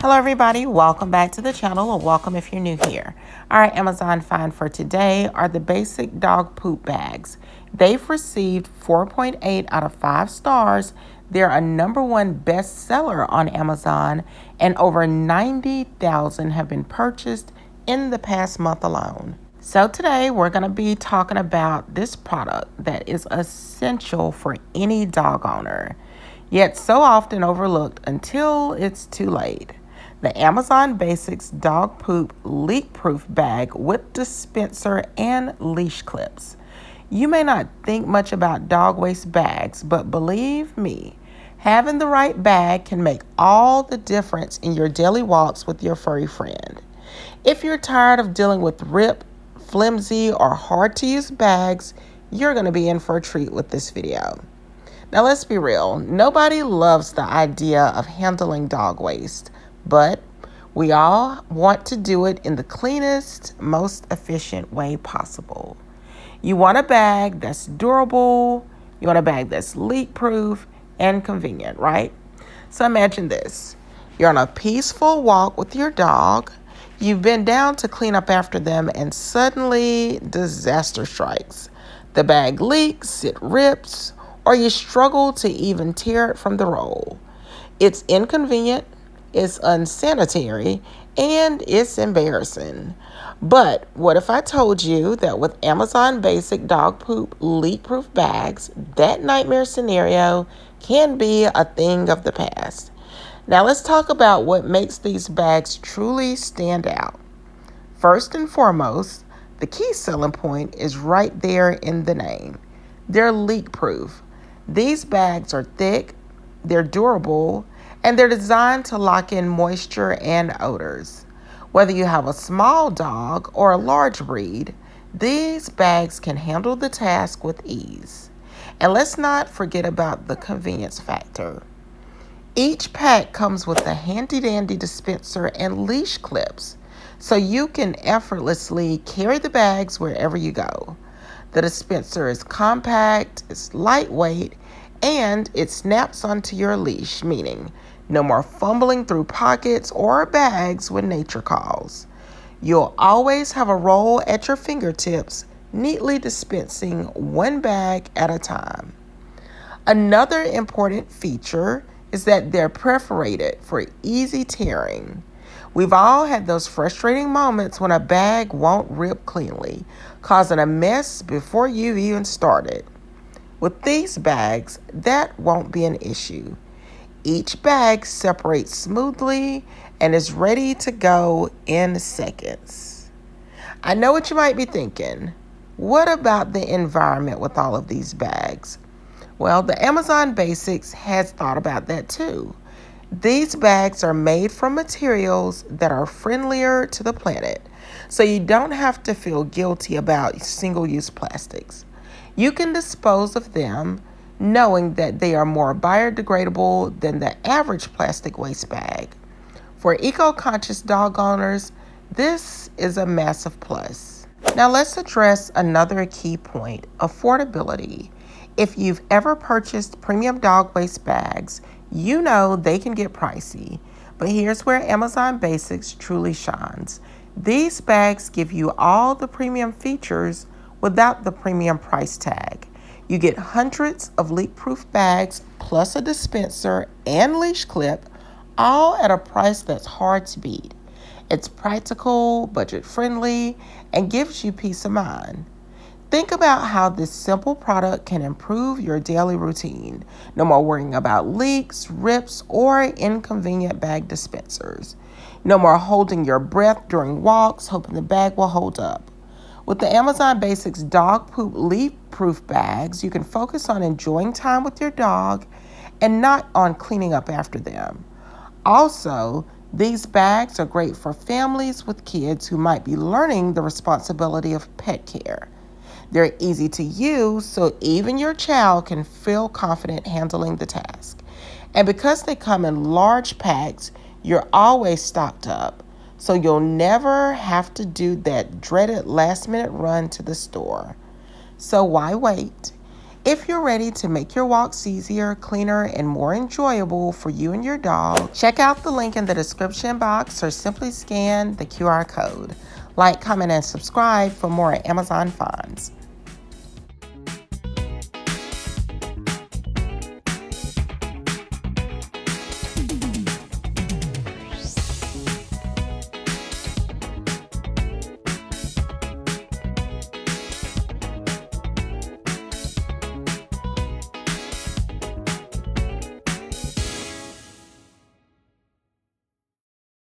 Hello everybody, welcome back to the channel, or welcome if you're new here. Our Amazon find for today are the basic dog poop bags. They've received 4.8 out of 5 stars. They're a #1 bestseller on Amazon, and over 90,000 have been purchased in the past month alone. So today we're going to be talking about this product that is essential for any dog owner, yet so often overlooked until it's too late. The Amazon Basics Dog Poop Leak-Proof Bag with dispenser and leash clips. You may not think much about dog waste bags, but believe me, having the right bag can make all the difference in your daily walks with your furry friend. If you're tired of dealing with ripped, flimsy, or hard-to-use bags, you're going to be in for a treat with this video. Now let's be real, nobody loves the idea of handling dog waste, but we all want to do it in the cleanest, most efficient way possible. You want a bag that's durable, you want a bag that's leak-proof and convenient, right? So imagine this. You're on a peaceful walk with your dog, you've been down to clean up after them, and suddenly disaster strikes. The bag leaks, it rips, or you struggle to even tear it from the roll. It's inconvenient, it's unsanitary, and it's embarrassing. But what if I told you that with Amazon Basic Dog Poop Leak-Proof Bags, that nightmare scenario can be a thing of the past? Now let's talk about what makes these bags truly stand out. First and foremost, the key selling point is right there in the name. They're leak-proof. These bags are thick, they're durable, and they're designed to lock in moisture and odors. Whether you have a small dog or a large breed, these bags can handle the task with ease. And let's not forget about the convenience factor. Each pack comes with a handy-dandy dispenser and leash clips, so you can effortlessly carry the bags wherever you go. The dispenser is compact, it's lightweight, and it snaps onto your leash, meaning no more fumbling through pockets or bags when nature calls. You'll always have a roll at your fingertips, neatly dispensing one bag at a time. Another important feature is that they're perforated for easy tearing. We've all had those frustrating moments when a bag won't rip cleanly, causing a mess before you even started. With these bags, that won't be an issue. Each bag separates smoothly and is ready to go in seconds. I know what you might be thinking. What about the environment with all of these bags? Well, the Amazon Basics has thought about that too. These bags are made from materials that are friendlier to the planet, so you don't have to feel guilty about single-use plastics. You can dispose of them knowing that they are more biodegradable than the average plastic waste bag. For eco-conscious dog owners, this is a massive plus. Now let's address another key point, affordability. If you've ever purchased premium dog waste bags, you know they can get pricey. But here's where Amazon Basics truly shines. These bags give you all the premium features without the premium price tag. You get hundreds of leak-proof bags plus a dispenser and leash clip, all at a price that's hard to beat. It's practical, budget-friendly, and gives you peace of mind. Think about how this simple product can improve your daily routine. No more worrying about leaks, rips, or inconvenient bag dispensers. No more holding your breath during walks, hoping the bag will hold up. With the Amazon Basics Dog Poop Leak-Proof Bags, you can focus on enjoying time with your dog and not on cleaning up after them. Also, these bags are great for families with kids who might be learning the responsibility of pet care. They're easy to use, so even your child can feel confident handling the task. And because they come in large packs, you're always stocked up, so you'll never have to do that dreaded last-minute run to the store. So why wait? If you're ready to make your walks easier, cleaner, and more enjoyable for you and your dog, check out the link in the description box or simply scan the QR code. Like, comment, and subscribe for more Amazon finds.